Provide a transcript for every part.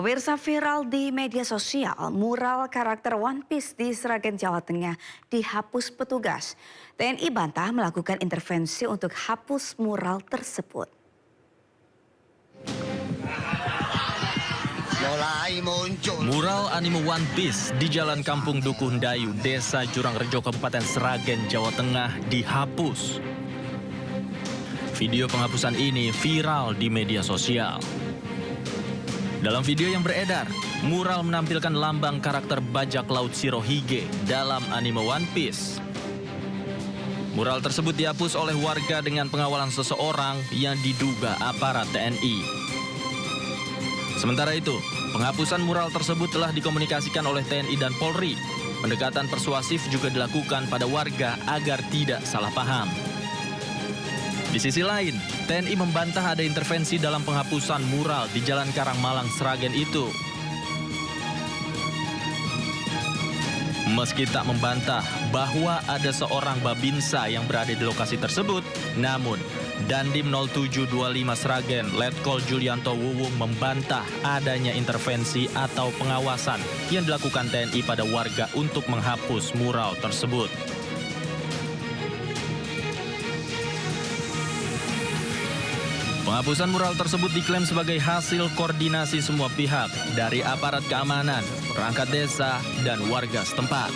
Pemirsa, viral di media sosial, mural karakter One Piece di Sragen, Jawa Tengah dihapus petugas. TNI bantah melakukan intervensi untuk hapus mural tersebut. Mural anime One Piece di Jalan Kampung Dukuh Dayu, Desa Jurangrejo, Kabupaten Sragen, Jawa Tengah dihapus. Video penghapusan ini viral di media sosial. Dalam video yang beredar, mural menampilkan lambang karakter bajak laut Shirohige dalam anime One Piece. Mural tersebut dihapus oleh warga dengan pengawalan seseorang yang diduga aparat TNI. Sementara itu, penghapusan mural tersebut telah dikomunikasikan oleh TNI dan Polri. Pendekatan persuasif juga dilakukan pada warga agar tidak salah paham. Di sisi lain, TNI membantah ada intervensi dalam penghapusan mural di Jalan Karangmalang, Sragen itu. Meski tak membantah bahwa ada seorang babinsa yang berada di lokasi tersebut, namun Dandim 0725 Sragen, Letkol Julianto Wuwung membantah adanya intervensi atau pengawasan yang dilakukan TNI pada warga untuk menghapus mural tersebut. Penghapusan mural tersebut diklaim sebagai hasil koordinasi semua pihak dari aparat keamanan, perangkat desa, dan warga setempat.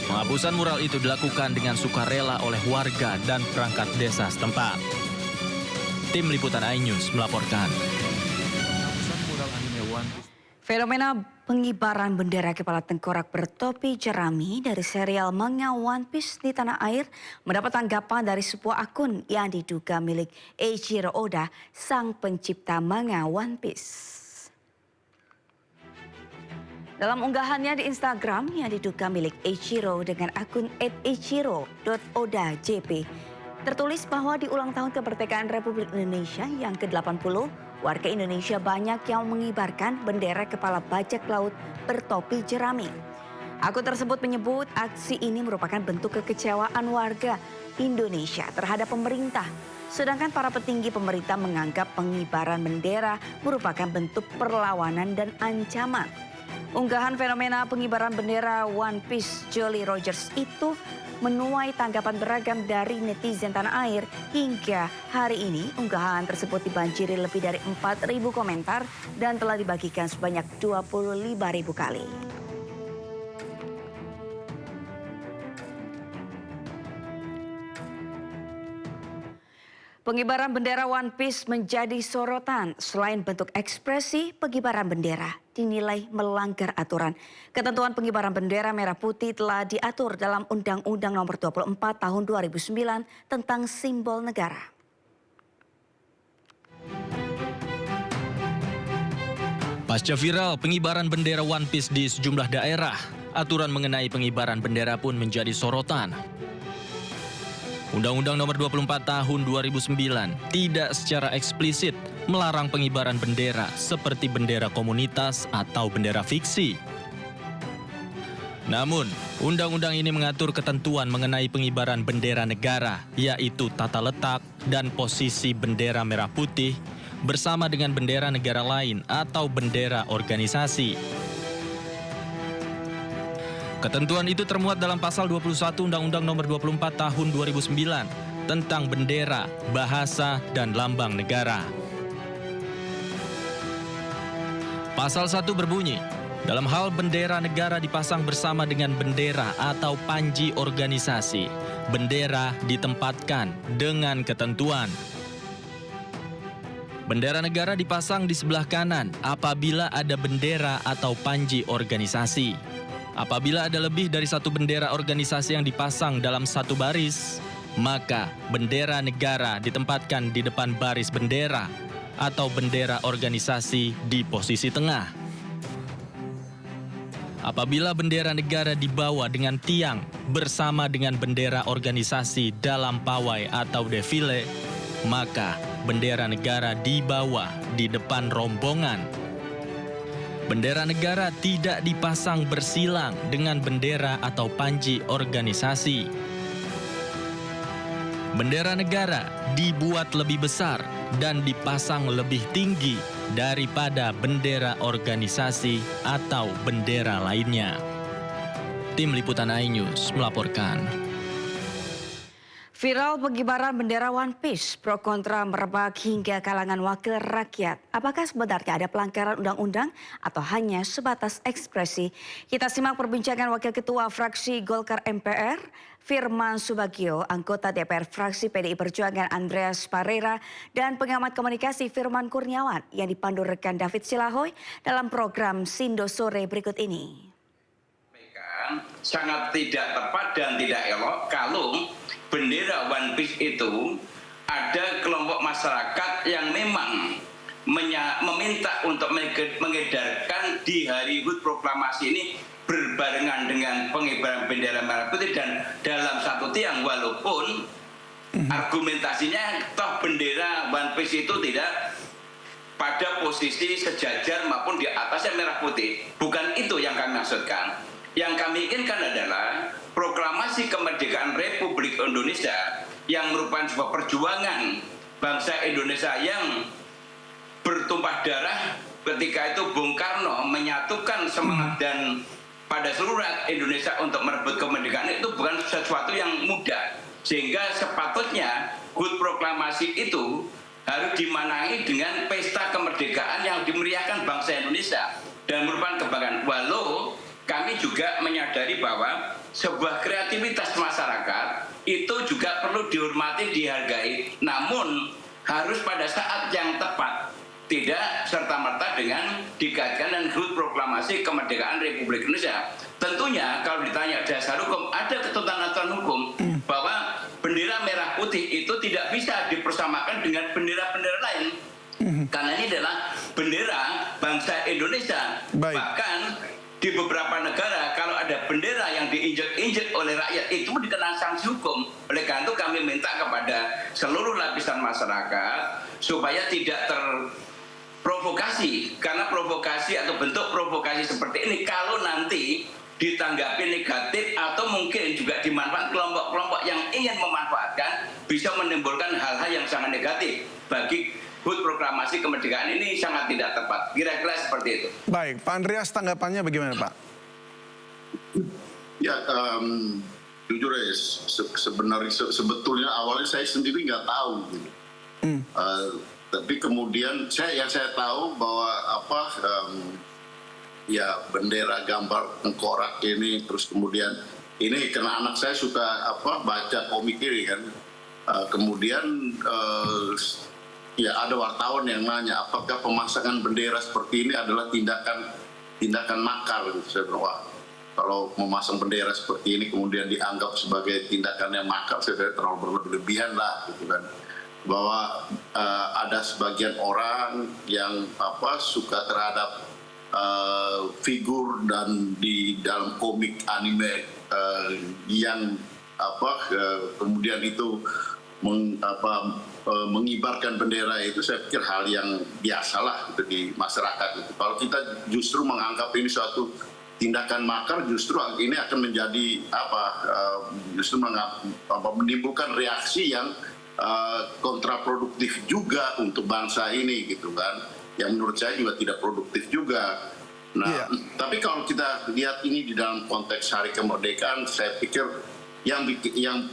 Penghapusan mural itu dilakukan dengan sukarela oleh warga dan perangkat desa setempat. Tim Liputan iNews melaporkan. Fenomena pengibaran bendera kepala tengkorak bertopi jerami dari serial manga One Piece di tanah air mendapat tanggapan dari sebuah akun yang diduga milik Eiichiro Oda, sang pencipta manga One Piece. Dalam unggahannya di Instagram yang diduga milik Eiichiro dengan akun @eiichiro.odajp, tertulis bahwa di ulang tahun kemerdekaan Republik Indonesia yang ke-80, warga Indonesia banyak yang mengibarkan bendera kepala bajak laut bertopi jerami. Akun tersebut menyebut aksi ini merupakan bentuk kekecewaan warga Indonesia terhadap pemerintah. Sedangkan para petinggi pemerintah menganggap pengibaran bendera merupakan bentuk perlawanan dan ancaman. Unggahan fenomena pengibaran bendera One Piece Jolly Rogers itu menuai tanggapan beragam dari netizen tanah air. Hingga hari ini unggahan tersebut dibanjiri lebih dari 4.000 komentar dan telah dibagikan sebanyak 25.000 kali. Pengibaran bendera One Piece menjadi sorotan. Selain bentuk ekspresi, pengibaran bendera dinilai melanggar aturan. Ketentuan pengibaran bendera merah putih telah diatur dalam Undang-Undang Nomor 24 Tahun 2009 tentang simbol negara. Pasca viral pengibaran bendera One Piece di sejumlah daerah, aturan mengenai pengibaran bendera pun menjadi sorotan. Undang-Undang Nomor 24 Tahun 2009 tidak secara eksplisit melarang pengibaran bendera seperti bendera komunitas atau bendera fiksi. Namun, undang-undang ini mengatur ketentuan mengenai pengibaran bendera negara, yaitu tata letak dan posisi bendera merah putih bersama dengan bendera negara lain atau bendera organisasi. Ketentuan itu termuat dalam pasal 21 Undang-Undang Nomor 24 Tahun 2009 tentang bendera, bahasa, dan lambang negara. Pasal 1 berbunyi, dalam hal bendera negara dipasang bersama dengan bendera atau panji organisasi, bendera ditempatkan dengan ketentuan. Bendera negara dipasang di sebelah kanan apabila ada bendera atau panji organisasi. Apabila ada lebih dari satu bendera organisasi yang dipasang dalam satu baris, maka bendera negara ditempatkan di depan baris bendera atau bendera organisasi di posisi tengah. Apabila bendera negara dibawa dengan tiang bersama dengan bendera organisasi dalam pawai atau defile, maka bendera negara dibawa di depan rombongan. Bendera negara tidak dipasang bersilang dengan bendera atau panji organisasi. Bendera negara dibuat lebih besar dan dipasang lebih tinggi daripada bendera organisasi atau bendera lainnya. Tim Liputan iNews melaporkan. Viral pengibaran bendera One Piece, pro kontra merebak hingga kalangan wakil rakyat. Apakah sebenarnya ada pelanggaran undang-undang atau hanya sebatas ekspresi? Kita simak perbincangan Wakil Ketua Fraksi Golkar MPR, Firman Subagio, anggota DPR Fraksi PDI Perjuangan Andreas Parera, dan pengamat komunikasi Firman Kurniawan yang dipandu rekan David Silahoy dalam program Sindo Sore berikut ini. Sangat tidak tepat dan tidak elok kalau bendera One Piece itu ada kelompok masyarakat yang memang meminta untuk mengedarkan di hari HUT proklamasi ini berbarengan dengan pengibaran bendera merah putih dan dalam satu tiang, walaupun argumentasinya toh bendera One Piece itu tidak pada posisi sejajar maupun di atasnya merah putih. Bukan itu yang kami maksudkan. Yang kami inginkan adalah proklamasi kemerdekaan Republik Indonesia yang merupakan sebuah perjuangan bangsa Indonesia yang bertumpah darah ketika itu Bung Karno menyatukan semangat dan pada seluruh rakyat Indonesia untuk merebut kemerdekaan itu bukan sesuatu yang mudah. Sehingga sepatutnya HUT proklamasi itu harus dimanangi dengan pesta kemerdekaan yang dimeriahkan bangsa Indonesia dan merupakan kebanggaan. Walau kami juga menyadari bahwa sebuah kreativitas masyarakat itu juga perlu dihormati, dihargai, namun harus pada saat yang tepat, tidak serta-merta dengan dikaitkan dengan HUT proklamasi kemerdekaan Republik Indonesia. Tentunya kalau ditanya dasar hukum, ada ketentuan aturan hukum bahwa bendera merah putih itu tidak bisa dipersamakan dengan bendera-bendera lain, karena ini adalah bendera bangsa Indonesia. Baik. Bahkan di beberapa negara kalau ada bendera yang diinjek-injek oleh rakyat itu dikenakan sanksi hukum. Oleh karena itu kami minta kepada seluruh lapisan masyarakat supaya tidak terprovokasi, karena provokasi atau bentuk provokasi seperti ini kalau nanti ditanggapi negatif atau mungkin juga dimanfaatkan kelompok-kelompok yang ingin memanfaatkan, bisa menimbulkan hal-hal yang sangat negatif bagi HUT proklamasi kemerdekaan ini sangat tidak tepat. Kira-kira seperti itu. Baik, Pak Andreas tanggapannya bagaimana Pak? Ya, jujur ya, sebetulnya awalnya saya sendiri nggak tahu. Gitu. Tapi kemudian yang saya tahu bahwa ya bendera gambar tengkorak ini, terus kemudian ini karena anak saya suka baca komik ini kan, kemudian ya ada wartawan yang nanya apakah pemasangan bendera seperti ini adalah tindakan makar gitu. Saya bilang, wah, kalau memasang bendera seperti ini kemudian dianggap sebagai tindakan yang makar, saya kira terlalu berlebihan lah gitu kan. Bahwa ada sebagian orang yang suka terhadap figur dan di dalam komik anime yang kemudian itu mengibarkan bendera itu, saya pikir hal yang biasalah gitu di masyarakat gitu. Kalau kita justru menganggap ini suatu tindakan makar, justru ini akan menjadi justru menimbulkan reaksi yang kontraproduktif juga untuk bangsa ini gitu kan, yang menurut saya juga tidak produktif juga. Nah, tapi kalau kita lihat ini di dalam konteks hari kemerdekaan, saya pikir yang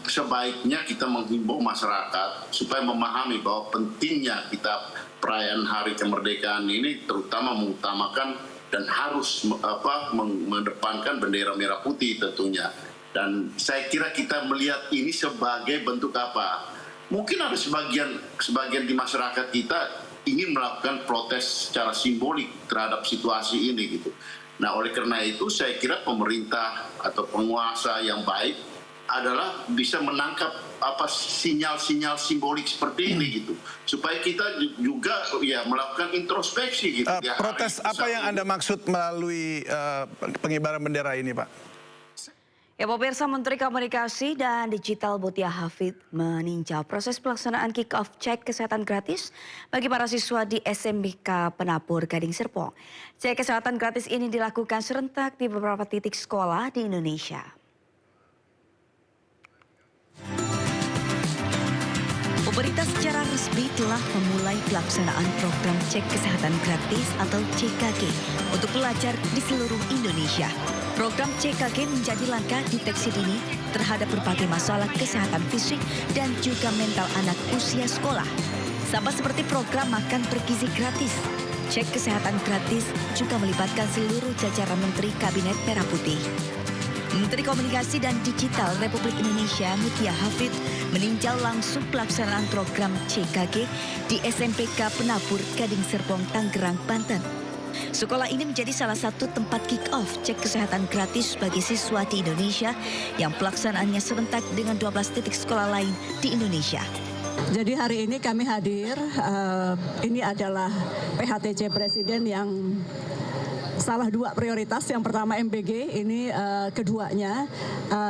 sebaiknya kita menghimbau masyarakat supaya memahami bahwa pentingnya kita perayaan hari kemerdekaan ini terutama mengutamakan dan harus mengedepankan bendera merah putih tentunya. Dan saya kira kita melihat ini sebagai bentuk apa? Mungkin ada sebagian di masyarakat kita ingin melakukan protes secara simbolik terhadap situasi ini gitu. Nah, oleh karena itu saya kira pemerintah atau penguasa yang baik adalah bisa menangkap sinyal-sinyal simbolik seperti ini gitu, supaya kita juga ya melakukan introspeksi gitu. Protes apa yang Anda maksud melalui pengibaran bendera ini, Pak? Ya, pemirsa, Menteri Komunikasi dan Digital Mutia Hafid meninjau proses pelaksanaan kick-off cek kesehatan gratis bagi para siswa di SMBK Penabur Gading Serpong. Cek kesehatan gratis ini dilakukan serentak di beberapa titik sekolah di Indonesia. Pemerintah secara resmi telah memulai pelaksanaan program cek kesehatan gratis atau CKG untuk pelajar di seluruh Indonesia. Program CKG menjadi langkah deteksi dini terhadap berbagai masalah kesehatan fisik dan juga mental anak usia sekolah. Sama seperti program makan bergizi gratis, cek kesehatan gratis juga melibatkan seluruh jajaran Menteri Kabinet Merah Putih. Menteri Komunikasi dan Digital Republik Indonesia Mutia Hafid meninjau langsung pelaksanaan program CKG di SMPK Penabur Gading Serpong, Tangerang, Banten. Sekolah ini menjadi salah satu tempat kick-off cek kesehatan gratis bagi siswa di Indonesia yang pelaksanaannya serentak dengan 12 titik sekolah lain di Indonesia. Jadi hari ini kami hadir, ini adalah PHTC Presiden yang salah dua prioritas. Yang pertama MBG, ini keduanya,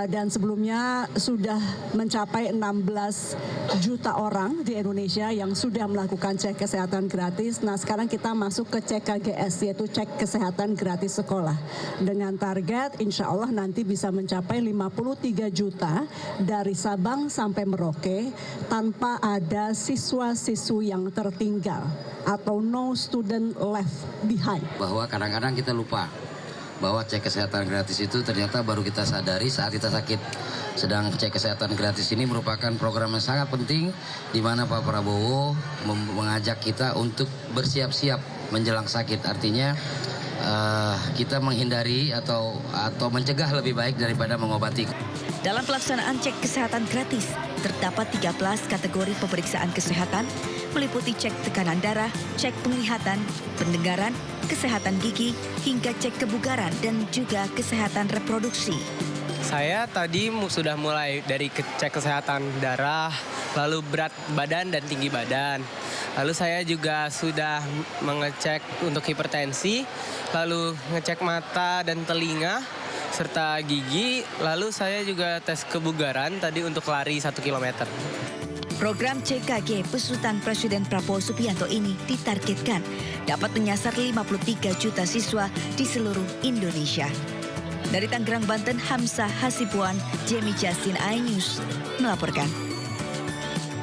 dan sebelumnya sudah mencapai 16 juta orang di Indonesia yang sudah melakukan cek kesehatan gratis. Nah sekarang kita masuk ke CKGS, yaitu cek kesehatan gratis sekolah. Dengan target insya Allah nanti bisa mencapai 53 juta dari Sabang sampai Merauke tanpa ada siswa-siswi yang tertinggal atau no student left behind. Bahwa kadang-kadang kita lupa bahwa cek kesehatan gratis itu ternyata baru kita sadari saat kita sakit. Sedang cek kesehatan gratis ini merupakan program yang sangat penting di mana Pak Prabowo mengajak kita untuk bersiap-siap menjelang sakit. Artinya kita menghindari atau mencegah lebih baik daripada mengobati. Dalam pelaksanaan cek kesehatan gratis, terdapat 13 kategori pemeriksaan kesehatan, meliputi cek tekanan darah, cek penglihatan, pendengaran, kesehatan gigi, hingga cek kebugaran dan juga kesehatan reproduksi. Saya tadi sudah mulai dari cek kesehatan darah, lalu berat badan dan tinggi badan. Lalu saya juga sudah mengecek untuk hipertensi, lalu ngecek mata dan telinga, serta gigi. Lalu saya juga tes kebugaran tadi untuk lari 1 kilometer. Program CKG besutan Presiden Prabowo Subianto ini ditargetkan dapat menyasar 53 juta siswa di seluruh Indonesia. Dari Tangerang, Banten, Hamzah Hasibuan, Jemi Justin, iNews melaporkan.